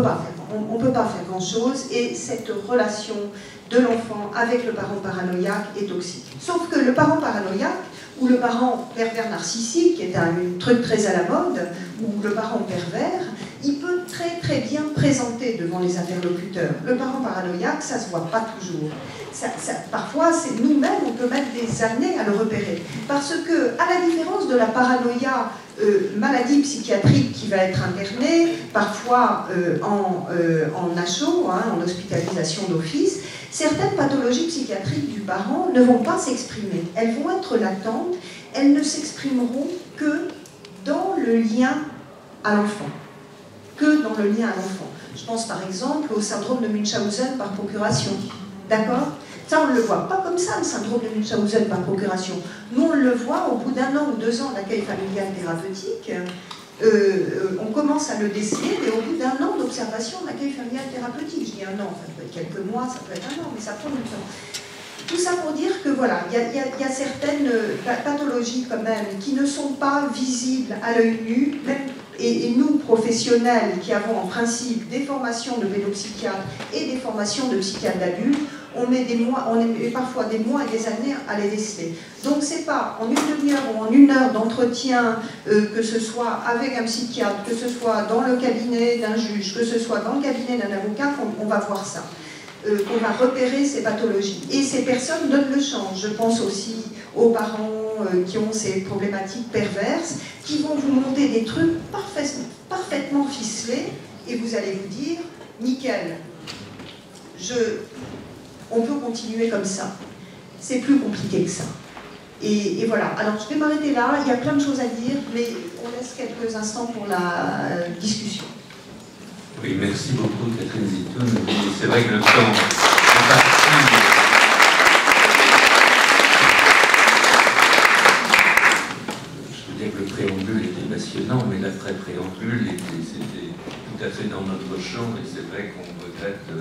peut pas faire grand-chose, et cette relation de l'enfant avec le parent paranoïaque est toxique. Sauf que le parent paranoïaque, ou le parent pervers narcissique, qui est un truc très à la mode, ou le parent pervers, il peut très très bien présenter devant les interlocuteurs. Le parent paranoïaque, ça ne se voit pas toujours. Parfois, c'est nous-mêmes, on peut mettre des années à le repérer. Parce que, à la différence de la paranoïa, maladie psychiatrique qui va être internée, parfois en HO, hein, en hospitalisation d'office, certaines pathologies psychiatriques du parent ne vont pas s'exprimer. Elles vont être latentes, elles ne s'exprimeront que dans le lien à l'enfant. Que dans le lien à l'enfant. Je pense par exemple au syndrome de Munchausen par procuration. D'accord ? Ça, on ne le voit pas comme ça, le syndrome de Munchausen par procuration. Nous, on le voit au bout d'1 an ou 2 ans d'accueil familial thérapeutique. on commence à le déceler, et au bout d'un an d'observation en accueil familial thérapeutique, je dis un an, ça peut être quelques mois, ça peut être un an, mais ça prend du temps. Tout ça pour dire que voilà, il y a certaines pathologies quand même qui ne sont pas visibles à l'œil nu, même, et nous, professionnels, qui avons en principe des formations de pédopsychiatres et des formations de psychiatres d'adultes, on met parfois des mois et des années à les déceler. Donc c'est pas en une demi-heure ou en une heure d'entretien, que ce soit avec un psychiatre, que ce soit dans le cabinet d'un juge, que ce soit dans le cabinet d'un avocat, qu'on va voir ça. Qu'on va repérer ces pathologies. Et ces personnes donnent le change. Je pense aussi aux parents qui ont ces problématiques perverses, qui vont vous monter des trucs parfaitement ficelés, et vous allez vous dire, nickel, on peut continuer comme ça. C'est plus compliqué que ça. Et voilà. Alors, je vais m'arrêter là. Il y a plein de choses à dire, mais on laisse quelques instants pour la discussion. Oui, merci beaucoup Catherine Zitoun. C'est vrai que le temps est parti. Je veux dire que le préambule était passionnant, mais l'après-préambule c'était tout à fait dans notre champ, et c'est vrai qu'on regrette de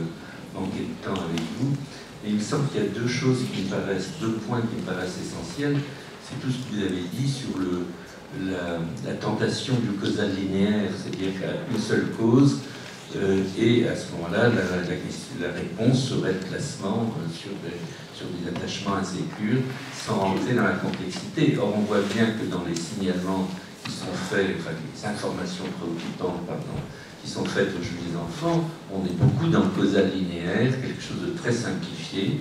manquer de temps avec vous. Et il me semble qu'il y a deux points qui me paraissent essentiels. C'est tout ce que vous avez dit sur la tentation du causal linéaire, c'est-à-dire qu'à une seule cause, et à ce moment-là, la réponse serait le classement sur des attachements insécures, sans rentrer dans la complexité. Or, on voit bien que dans les signalements qui sont faits, enfin les informations préoccupantes, pardon, qui sont faites au juge des enfants, on est beaucoup dans le causal linéaire, quelque chose de très simplifié.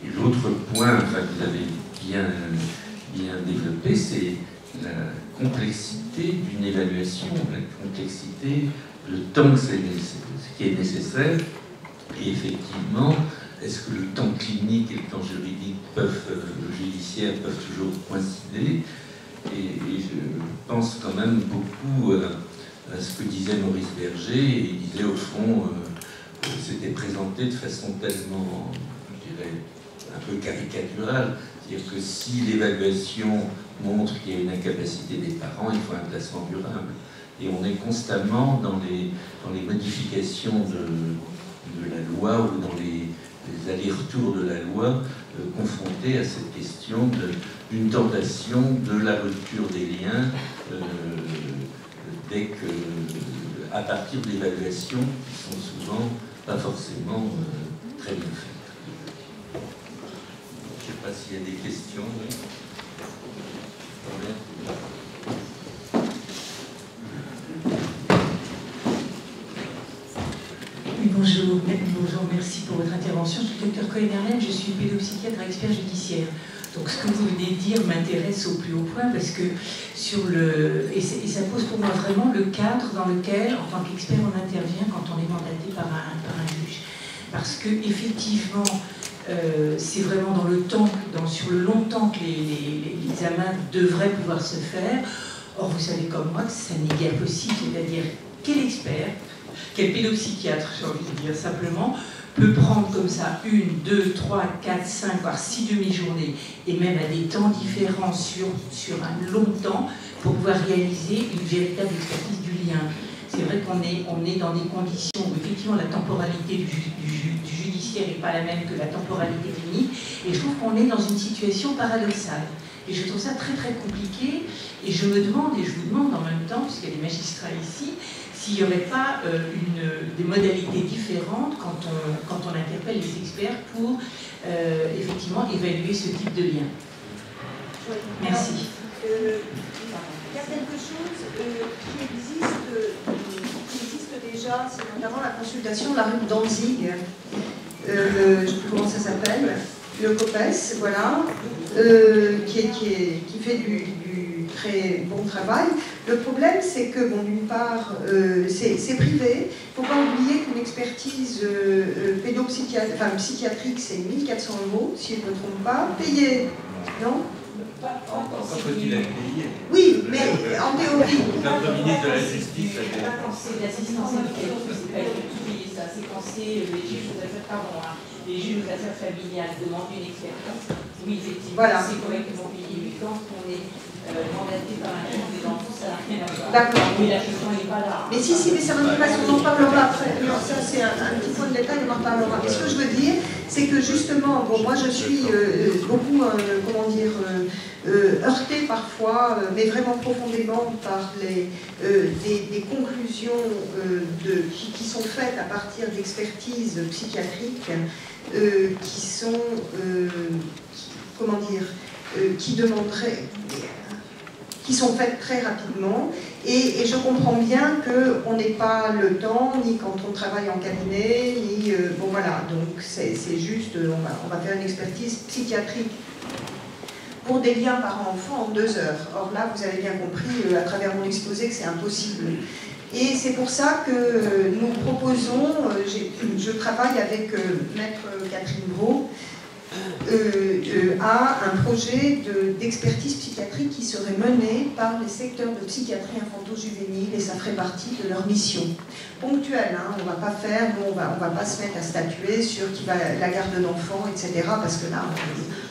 Et l'autre point, enfin, que vous avez bien développé, c'est la complexité d'une évaluation, la complexité, le temps qui est nécessaire, et effectivement, est-ce que le temps clinique et le temps juridique judiciaire peuvent toujours coïncider? Et je pense quand même beaucoup à ce que disait Maurice Berger, et il disait au fond, c'était présenté de façon tellement, je dirais, un peu caricaturale, c'est-à-dire que si l'évaluation montre qu'il y a une incapacité des parents, il faut un placement durable. Et on est constamment dans les modifications de la loi ou dans les allers-retours de la loi, confrontés à cette question d'une tentation de la rupture des liens à partir d'évaluations qui sont souvent pas forcément très bien faites. Je ne sais pas s'il y a des questions. Oui. Bonjour, merci pour votre intervention. Je suis le Dr Cohen-Herlaine, je suis pédopsychiatre et expert judiciaire. Donc ce que vous venez de dire m'intéresse au plus haut point parce que et ça pose pour moi vraiment le cadre dans lequel, en tant qu'expert, on intervient quand on est mandaté par un juge. Parce que effectivement, c'est vraiment dans le temps, sur le long temps que l'examen devrait pouvoir se faire. Or, vous savez comme moi que ça n'est guère possible, c'est-à-dire quel expert, quel pédopsychiatre, j'ai envie de dire simplement, peut prendre comme ça 1, 2, 3, 4, 5, voire 6 demi-journées, et même à des temps différents sur un long temps, pour pouvoir réaliser une véritable expertise du lien. C'est vrai qu'on est dans des conditions où effectivement la temporalité du judiciaire n'est pas la même que la temporalité clinique, et je trouve qu'on est dans une situation paradoxale. Et je trouve ça très très compliqué, et je me demande, et je vous demande en même temps, puisqu'il y a des magistrats ici, s'il n'y aurait pas des modalités différentes quand on interpelle les experts pour effectivement évaluer ce type de lien. Merci. Il y a quelque chose qui existe déjà, c'est notamment la consultation de la rue de Danzig, je ne sais plus comment ça s'appelle, le COPES, voilà, qui fait du très bon travail. Le problème, c'est que, bon, d'une part, c'est privé. Il ne faut pas oublier qu'une expertise psychiatrique, c'est 1 400 €, si je ne me trompe pas, payée, non? Encore faut-il être payé. Oui, mais en théorie. Notre ministre de la Justice a C'est pas quand c'est l'assistance éducative, c'est pas tout payer ça. C'est quand c'est les juges aux affaires familiales demandent une expertise. Oui, effectivement, voilà. C'est correctement payé. Mais quand on est mandaté par un juge des enfants, ça n'a rien à voir. D'accord. Mais la question n'est pas là. Mais si, mais ça m'intéresse, on en parlera après. Non, ça c'est un petit point de détail, on en parlera. Mais ce que je veux dire, c'est que justement, bon, moi je suis beaucoup, comment dire, heurtée parfois, mais vraiment profondément par des conclusions qui sont faites à partir d'expertises psychiatriques qui sont, comment dire, qui demanderaient, qui sont faites très rapidement, et je comprends bien qu'on n'ait pas le temps, ni quand on travaille en cabinet, ni... bon voilà, donc c'est juste, on va faire une expertise psychiatrique pour des liens parents-enfants en 2 heures. Or là, vous avez bien compris, à travers mon exposé, que c'est impossible. Et c'est pour ça que nous proposons, je travaille avec Maître Catherine Brault, à un projet d'expertise psychiatrique qui serait mené par les secteurs de psychiatrie infanto-juvénile, et ça ferait partie de leur mission ponctuelle. Hein. On ne va pas faire, on va pas se mettre à statuer sur qui va la garde d'enfants, etc. Parce que là,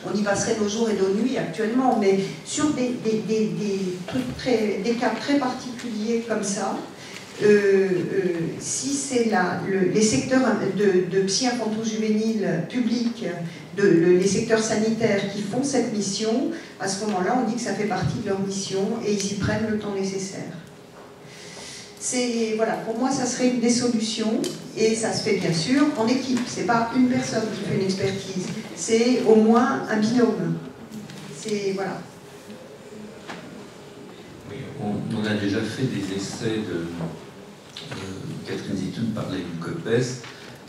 on y passerait nos jours et nos nuits actuellement. Mais sur des cas très particuliers comme ça, si c'est les secteurs de psy infanto-juvénile publics, les secteurs sanitaires qui font cette mission, à ce moment-là, on dit que ça fait partie de leur mission et ils y prennent le temps nécessaire. Voilà, pour moi, ça serait une des solutions, et ça se fait bien sûr en équipe. C'est pas une personne qui fait une expertise, c'est au moins un binôme. Voilà. Oui, on a déjà fait des essais Catherine Zitoun parlait du COPES,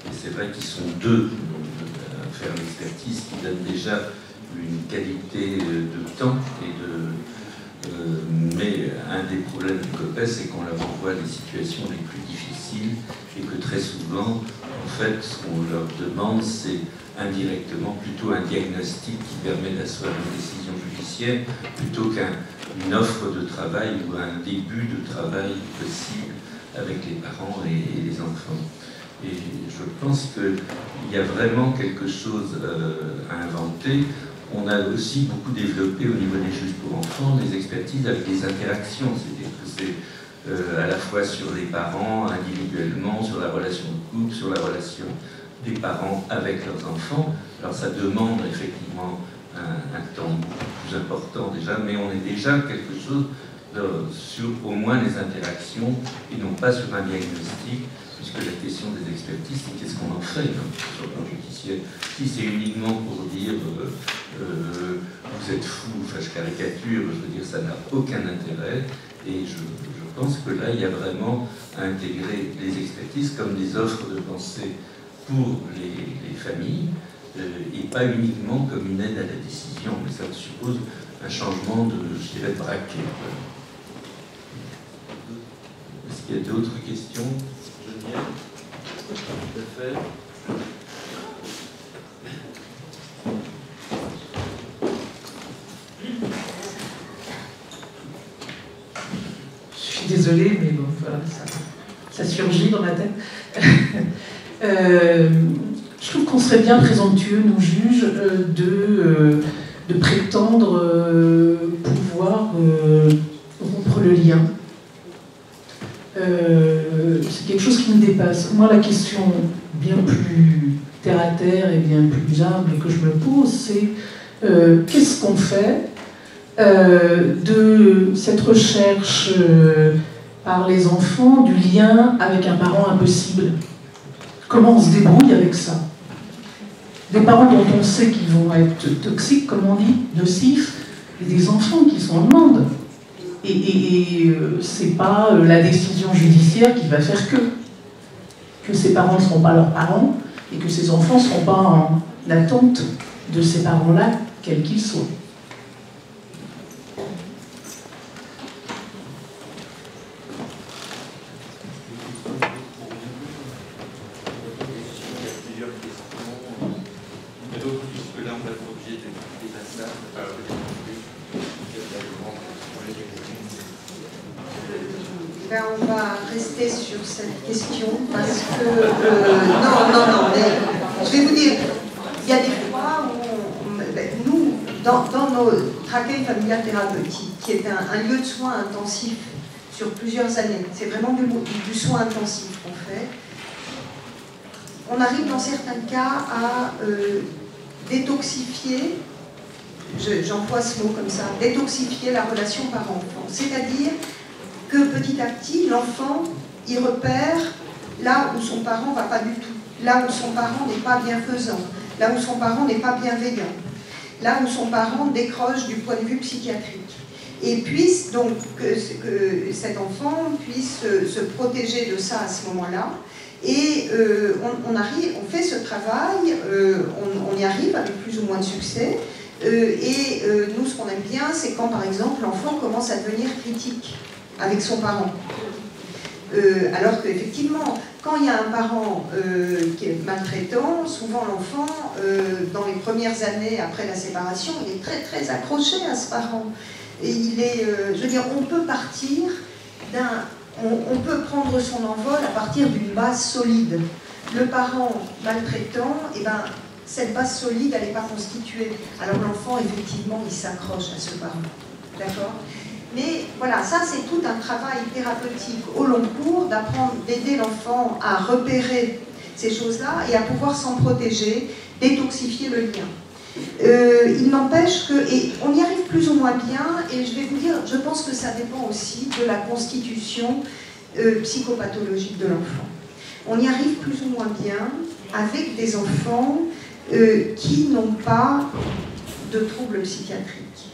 et c'est vrai qu'ils sont 2 à faire l'expertise, qui donne déjà une qualité de temps mais un des problèmes du COPES, c'est qu'on leur envoie les situations les plus difficiles, et que très souvent, en fait, ce qu'on leur demande, c'est indirectement plutôt un diagnostic qui permet d'asseoir une décision judiciaire, plutôt qu'une offre de travail ou un début de travail possible avec les parents et les enfants. Et je pense qu'il y a vraiment quelque chose à inventer. On a aussi beaucoup développé au niveau des juges pour enfants des expertises avec des interactions, c'est-à-dire que c'est à la fois sur les parents individuellement, sur la relation de couple, sur la relation des parents avec leurs enfants. Alors ça demande effectivement un temps beaucoup plus important déjà, mais on est déjà quelque chose sur au moins les interactions et non pas sur un diagnostic, puisque la question des expertises, c'est qu'est-ce qu'on en fait sur le plan judiciaire. Si c'est uniquement pour dire vous êtes fou, enfin je caricature, je veux dire ça n'a aucun intérêt, et je pense que là il y a vraiment à intégrer les expertises comme des offres de pensée pour les familles, et pas uniquement comme une aide à la décision, mais ça suppose un changement je dirais, de braquet. Est-ce qu'il y a d'autres questions? Geneviève? Tout à fait. Je suis désolée, mais bon, voilà, ça surgit dans ma tête. Je trouve qu'on serait bien présomptueux, nous juges, de prétendre pouvoir rompre le lien. C'est quelque chose qui me dépasse. Moi, la question bien plus terre à terre et bien plus humble que je me pose, c'est qu'est-ce qu'on fait de cette recherche par les enfants du lien avec un parent impossible? Comment on se débrouille avec ça? Des parents dont on sait qu'ils vont être toxiques, comme on dit, nocifs, et des enfants qui sont en demande. Et c'est pas la décision judiciaire qui va faire que ces parents ne seront pas leurs parents et que ces enfants ne seront pas en attente de ces parents-là, quels qu'ils soient. Ben, on va rester sur cette question parce que... non, mais je vais vous dire, il y a des fois où nous, dans nos trachées familiales thérapeutiques, qui est un lieu de soins intensif sur plusieurs années. C'est vraiment du soin intensif qu'on fait. On arrive dans certains cas à détoxifier, j'emploie ce mot comme ça, détoxifier la relation parent-enfant. C'est-à-dire que petit à petit, l'enfant, il repère là où son parent ne va pas du tout, là où son parent n'est pas bienfaisant, là où son parent n'est pas bienveillant, là où son parent décroche du point de vue psychiatrique. Et puisse donc que cet enfant puisse se protéger de ça à ce moment-là. Et on fait ce travail, on y arrive avec plus ou moins de succès. Nous, ce qu'on aime bien, c'est quand, par exemple, l'enfant commence à devenir critique avec son parent. Alors qu'effectivement, quand il y a un parent qui est maltraitant, souvent l'enfant, dans les premières années après la séparation, il est très très accroché à ce parent. Et il est, je veux dire, on peut partir on peut prendre son envol à partir d'une base solide. Le parent maltraitant, eh ben, cette base solide, elle n'est pas constituée. Alors l'enfant, effectivement, il s'accroche à ce parent. D'accord ? Mais voilà, ça c'est tout un travail thérapeutique au long cours, d'apprendre, d'aider l'enfant à repérer ces choses-là et à pouvoir s'en protéger, détoxifier le lien. Il n'empêche que, et on y arrive plus ou moins bien, et je vais vous dire, je pense que ça dépend aussi de la constitution psychopathologique de l'enfant. On y arrive plus ou moins bien avec des enfants qui n'ont pas de troubles psychiatriques.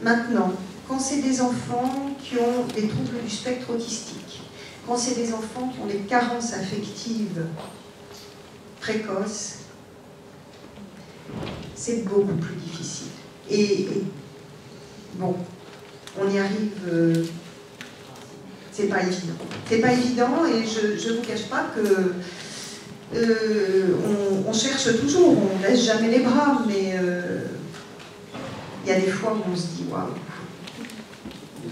Maintenant, quand c'est des enfants qui ont des troubles du spectre autistique, quand c'est des enfants qui ont des carences affectives précoces, c'est beaucoup plus difficile. Et bon, on y arrive, c'est pas évident. C'est pas évident et je ne vous cache pas que on cherche toujours, on ne laisse jamais les bras, mais il y a des fois où on se dit waouh.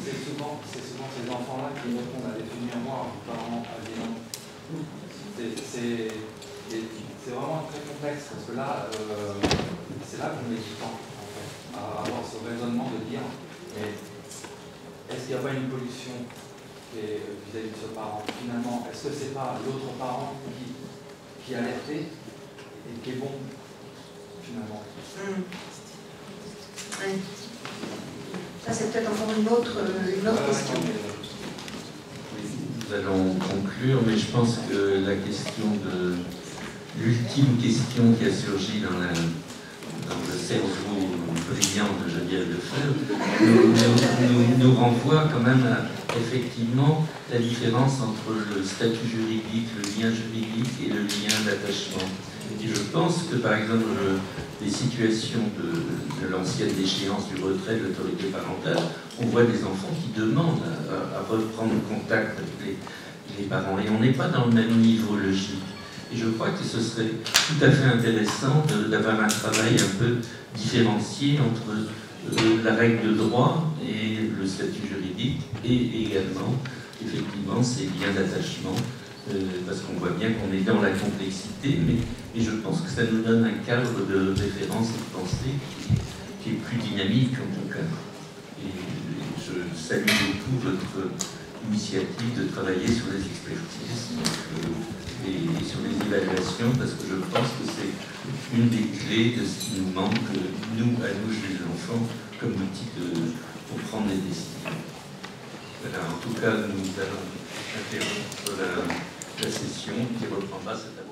C'est souvent ces enfants-là qui répondent à des miroirs aux parents avisants. C'est vraiment très complexe parce que là, c'est là qu'on met du temps en fait, à avoir ce raisonnement de dire mais est-ce qu'il n'y a pas une pollution vis-à-vis de ce parent? Finalement, est-ce que c'est pas l'autre parent qui a alerté et qui est bon finalement? Oui. Ça c'est peut-être encore une autre question. Nous allons conclure, mais je pense que la question de l'ultime question qui a surgi dans le cerveau brillant de Geneviève Lefebvre nous renvoie quand même à effectivement la différence entre le statut juridique, le lien juridique et le lien d'attachement. Et je pense que par exemple les situations de l'ancienne déchéance du retrait de l'autorité parentale, on voit des enfants qui demandent à reprendre contact avec les parents et on n'est pas dans le même niveau logique. Et je crois que ce serait tout à fait intéressant d'avoir un travail un peu différencié entre la règle de droit et le statut juridique, et également, effectivement, ces liens d'attachement, parce qu'on voit bien qu'on est dans la complexité, mais je pense que ça nous donne un cadre de référence et de pensée qui est plus dynamique, en tout cas. Et je salue beaucoup votre initiative de travailler sur les expertises et sur les évaluations, parce que je pense que c'est une des clés de ce qui nous manque, nous, juges d'enfants, comme outil pour prendre des décisions. Voilà, en tout cas, nous allons interrompre la session qui reprendra cet après-midi.